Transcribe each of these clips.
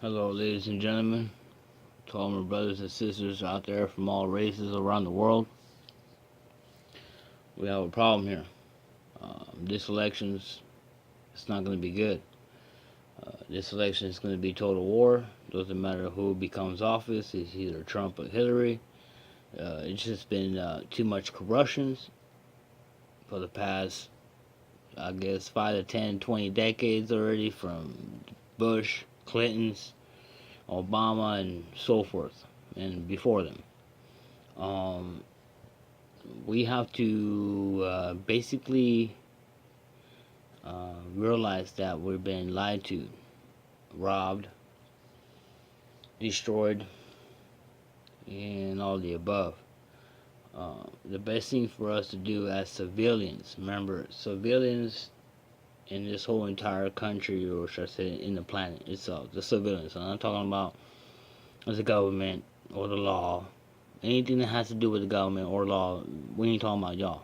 Hello, ladies and gentlemen, to all my brothers and sisters out there from all races around the world. We have a problem here. This election's it's not going to be good. This election is going to be total war. Doesn't matter who becomes office. It's either Trump or Hillary. It's just been too much corruption for the past, I guess, 5 to 10, 20 decades already, from Bush, Clinton's, Obama, and so forth, and before them. Um, we have to basically realize that we're being lied to, robbed, destroyed, and all the above. The best thing for us to do as civilians, remember, civilians in this whole entire country, or should I say in the planet itself, the civilians. I'm not talking about the government or the law. Anything that has to do with the government or law, we ain't talking about y'all.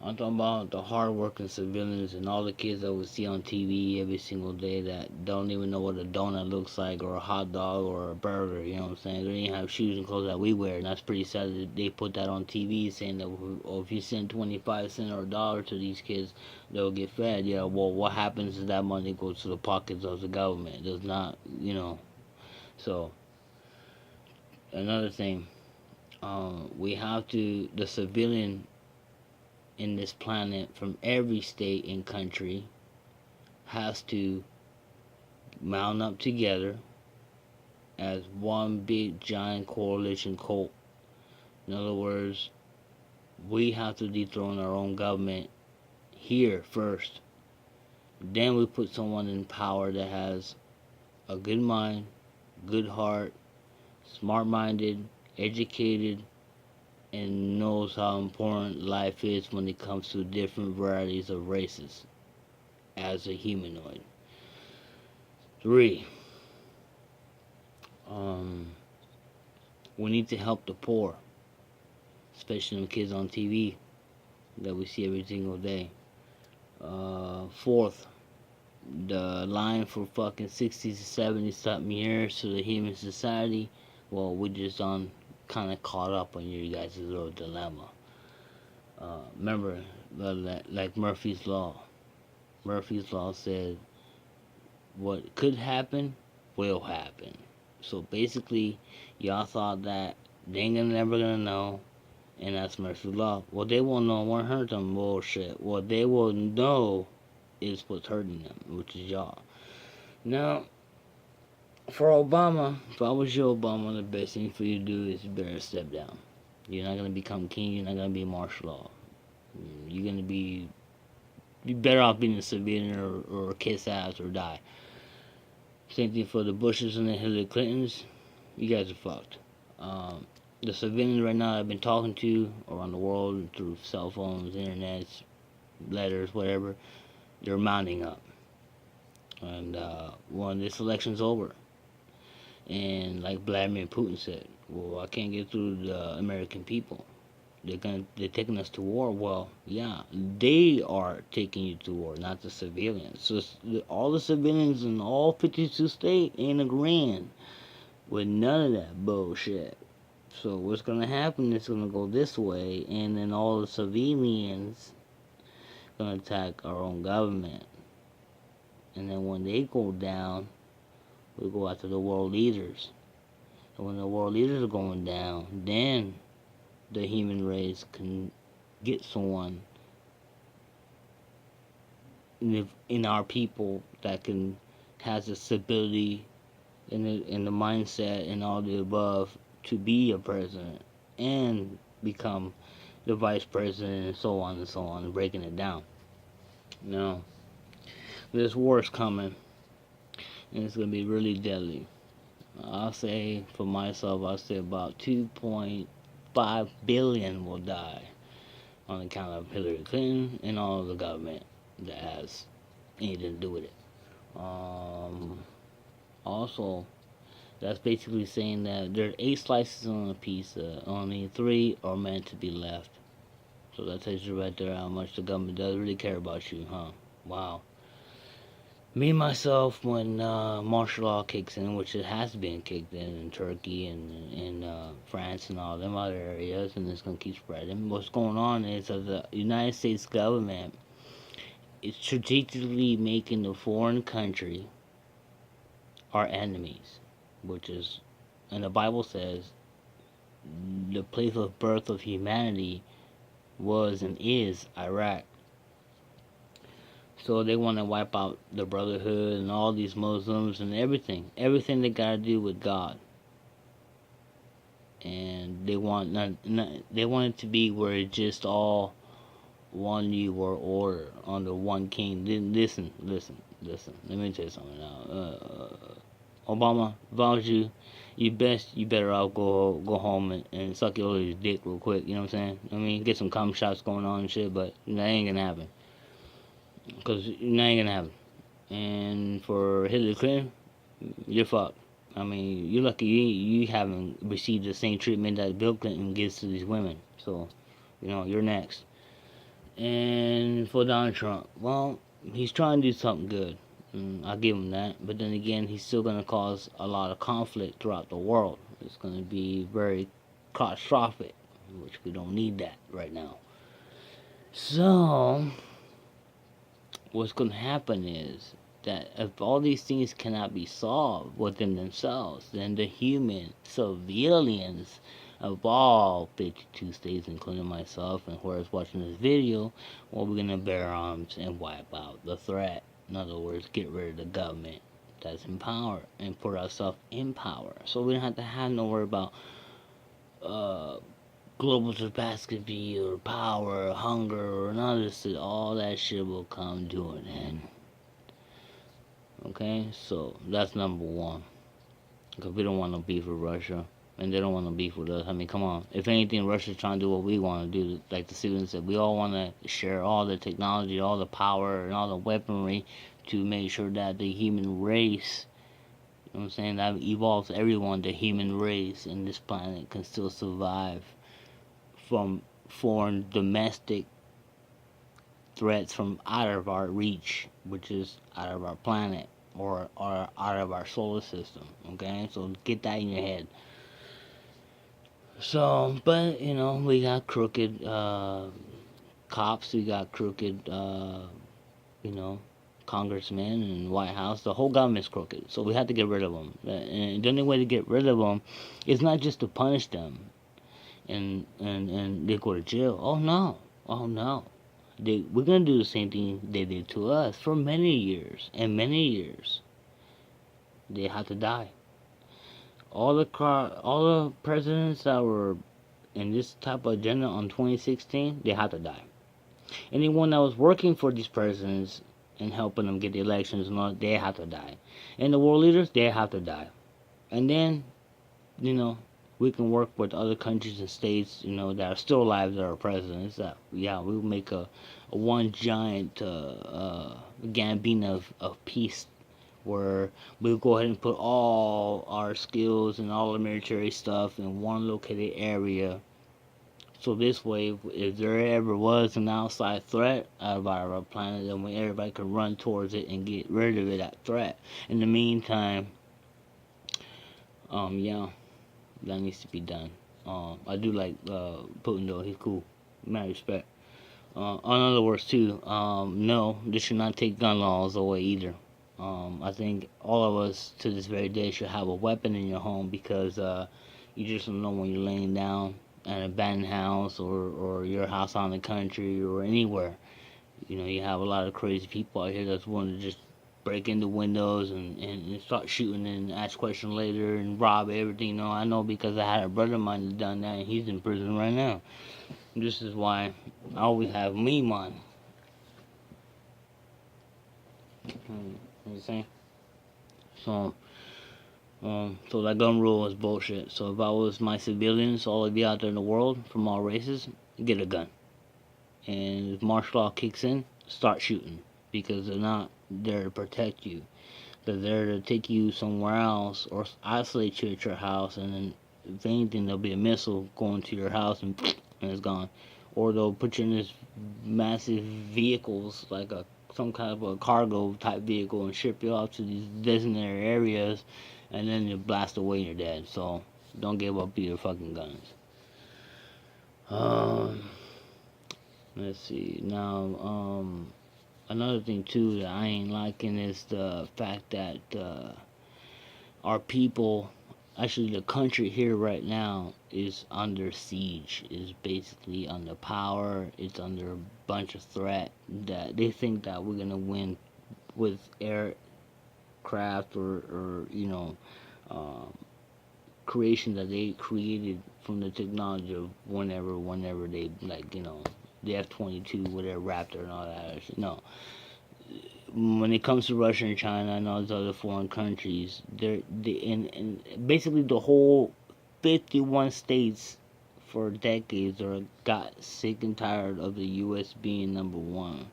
I'm talking about the hardworking civilians and all the kids that we see on TV every single day that don't even know what a donut looks like, or a hot dog, or a burger. You know what I'm saying? They don't even have shoes and clothes that we wear, and that's pretty sad that they put that on TV, saying that if you send 25 cents or a dollar to these kids, they'll get fed. Yeah, well, what happens is that money goes to the pockets of the government. It does not, So another thing, we have to the civilian in this planet from every state and country has to mount up together as one big giant coalition cult. In other words, we have to dethrone our own government here first. Then we put someone in power that has a good mind, good heart, smart minded, educated, and knows how important life is when it comes to different varieties of races as a humanoid. 3. Um, we need to help the poor, especially them kids on TV that we see every single day. 4th, the line for fucking 60 to 70 something years to the human society, well, we just on kind of caught up on you guys' little dilemma. Remember, like Murphy's Law. Murphy's Law said what could happen will happen. So basically, y'all thought that they ain't never gonna know, and that's Murphy's Law. What they won't know won't hurt them. Bullshit. What they will know is what's hurting them, which is y'all. Now, for Obama, if I was you, Obama, the best thing for you to do is you better step down. You're not gonna become king. You're not gonna be martial law. You're gonna be you better off being a civilian, or kiss ass or die. Same thing for the Bushes and the Hillary Clintons. You guys are fucked. The civilians right now I've been talking to around the world through cell phones, internets, letters, whatever, they're mounting up. And when this election's over, and like Vladimir Putin said, well, I can't get through the American people. They're taking us to war. Well, yeah, they are taking you to war, not the civilians. So all the civilians in all 52 states ain't agreeing with none of that bullshit. So what's gonna happen is gonna go this way, and then all the civilians gonna attack our own government. And then when they go down, we go after the world leaders. And when the world leaders are going down, then the human race can get someone in our people that can has the stability and the mindset and all the above to be a president and become the vice president and so on and so on, and breaking it down. Now, this war is coming, and it's gonna be really deadly. I'll say for myself, I'll say about 2.5 billion will die on account of Hillary Clinton and all of the government that has anything to do with it. Um, Also, that's basically saying that there are 8 slices on a pizza, only 3 are meant to be left. So that tells you right there how much the government does really care about you, huh? Wow. Me myself, when martial law kicks in, which it has been kicked in Turkey and in France and all them other areas, and it's gonna keep spreading. What's going on is that the United States government is strategically making the foreign country our enemies, which is, and the Bible says, the place of birth of humanity was and is Iraq. So they want to wipe out the Brotherhood and all these Muslims and everything they got to do with God. And they want they want it to be where it's just all one new world order under one king. Listen. Let me tell you something now. Obama, if I was you, you better off go home and suck your little dick real quick. You know what I'm saying? I mean, get some cum shots going on and shit, but that ain't gonna happen. Cause that ain't gonna happen. And for Hillary Clinton, you're fucked. I mean, you're lucky you haven't received the same treatment that Bill Clinton gives to these women. So, you're next. And for Donald Trump, well, he's trying to do something good. I'll give him that. But then again, he's still going to cause a lot of conflict throughout the world. It's going to be very catastrophic, which we don't need that right now. So, what's going to happen is that if all these things cannot be solved within themselves, then the human civilians of all 52 states, including myself and whoever's watching this video, well, we're going to bear arms and wipe out the threat. In other words, get rid of the government that's in power and put ourselves in power. So we don't have to have no worry about uh, global capacity or power or hunger or none of this shit. All that shit will come to an end. Okay, so that's number one. Because we don't want no beef with Russia. And they don't want no beef with us. I mean, come on. If anything, Russia's trying to do what we want to do. Like the civilians said, we all want to share all the technology, all the power, and all the weaponry to make sure that the human race, you know what I'm saying, that evolves everyone, the human race in this planet can still survive from foreign domestic threats from out of our reach, which is out of our planet or out of our solar system. Okay, so get that in your head. So, but we got crooked cops, we got crooked, you know, congressmen and White House. The whole government's crooked, so we have to get rid of them. And the only way to get rid of them is not just to punish them and they go to jail. Oh no. We're gonna do the same thing they did to us for many years and many years. They have to die. All the presidents that were in this type of agenda on 2016, they have to die. Anyone that was working for these presidents and helping them get the elections and all, they have to die. And the world leaders, they have to die. And then, we can work with other countries and states, that are still alive that are presidents. That we'll make a one giant gambino of peace, where we'll go ahead and put all our skills and all the military stuff in one located area. So this way, if there ever was an outside threat out of our planet, then everybody could run towards it and get rid of that threat. In the meantime, that needs to be done. I do like Putin though; he's cool. Mad respect. In other words, too, no, this should not take gun laws away either. I think all of us to this very day should have a weapon in your home because you just don't know when you're laying down at an abandoned house or your house out in the country or anywhere. You have a lot of crazy people out here that's willing to just break into windows and start shooting and ask questions later and rob everything. I know because I had a brother of mine that done that and he's in prison right now. This is why I always have me on. You know what I'm saying? So that gun rule is bullshit. So if I was my civilians, all of you out there in the world, from all races, get a gun. And if martial law kicks in, start shooting. Because they're not there to protect you. They're there to take you somewhere else or isolate you at your house. And then, if anything, there'll be a missile going to your house and it's gone. Or they'll put you in this massive vehicles like a some kind of a cargo type vehicle and ship you off to these designated areas, and then you blast away and you're dead. So don't give up your fucking guns. Um, let's see. Now, another thing too that I ain't liking is the fact that our people, actually the country here right now, is under siege. Is basically under power. It's under a bunch of threat. That they think that we're gonna win with aircraft or um, creation that they created from the technology of whenever they, like, the F-22 with their Raptor and all that shit. No, when it comes to Russia and China and all those other foreign countries, and basically the whole 51 states for decades got sick and tired of the U.S. being number one.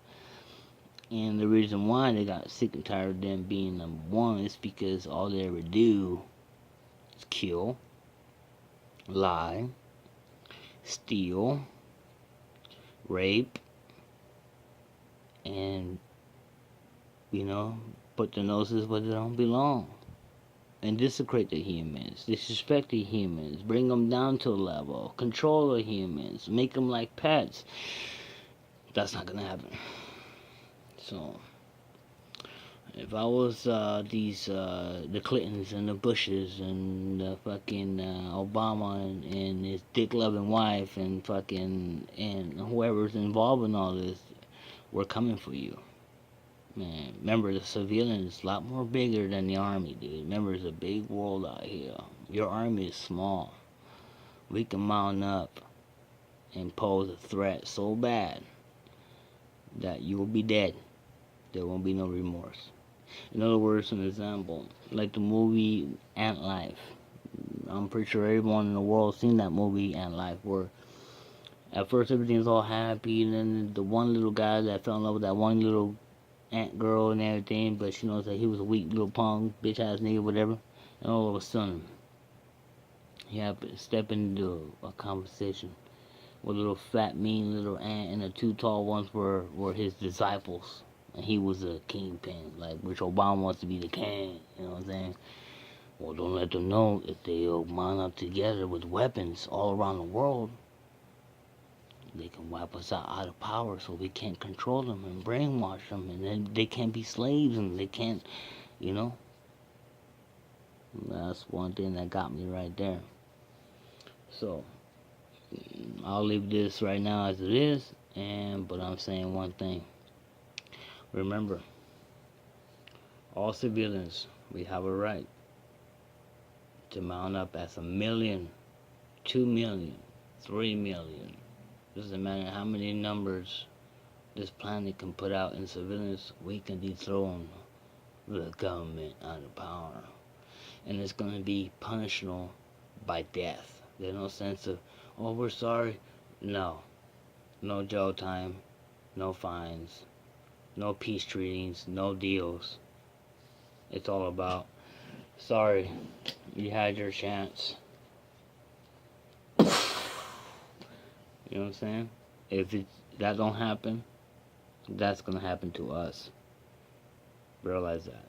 And the reason why they got sick and tired of them being number one is because all they ever do is kill, lie, steal, rape, and put their noses where they don't belong. And desecrate the humans, disrespect the humans, bring them down to a level, control the humans, make them like pets. That's not gonna happen. So, if I was the Clintons and the Bushes and the fucking Obama and his dick-loving wife and whoever's involved in all this, we're coming for you. Man, remember, the civilian is a lot more bigger than the army, dude. Remember, it's a big world out here. Your army is small. We can mount up and pose a threat so bad that you will be dead. There won't be no remorse. In other words, an example, like the movie Ant Life. I'm pretty sure everyone in the world seen that movie Ant Life, where at first everything's all happy, and then the one little guy that fell in love with that one little ant girl and everything, but she knows that he was a weak little punk, bitch ass nigga, whatever. And all of a sudden, he happened to step into a conversation with a little fat, mean little ant, and the two tall ones were his disciples. And he was a kingpin, like which Obama wants to be the king, you know what I'm saying? Well, don't let them know if they mount up together with weapons all around the world, they can wipe us out of power, so we can't control them and brainwash them, and then they can't be slaves, and they can't, you know. That's one thing that got me right there. So I'll leave this right now as it is, but I'm saying one thing. Remember, all civilians, we have a right to mount up as 1,000,000, 2,000,000, 3,000,000. Doesn't matter how many numbers this planet can put out in civilians, we can dethrone the government out of power. And it's going to be punishable by death. There's no sense of, oh, we're sorry. No. No jail time, no fines, no peace treaties, no deals. It's all about, sorry, you had your chance. You know what I'm saying? If that don't happen, that's gonna happen to us. Realize that.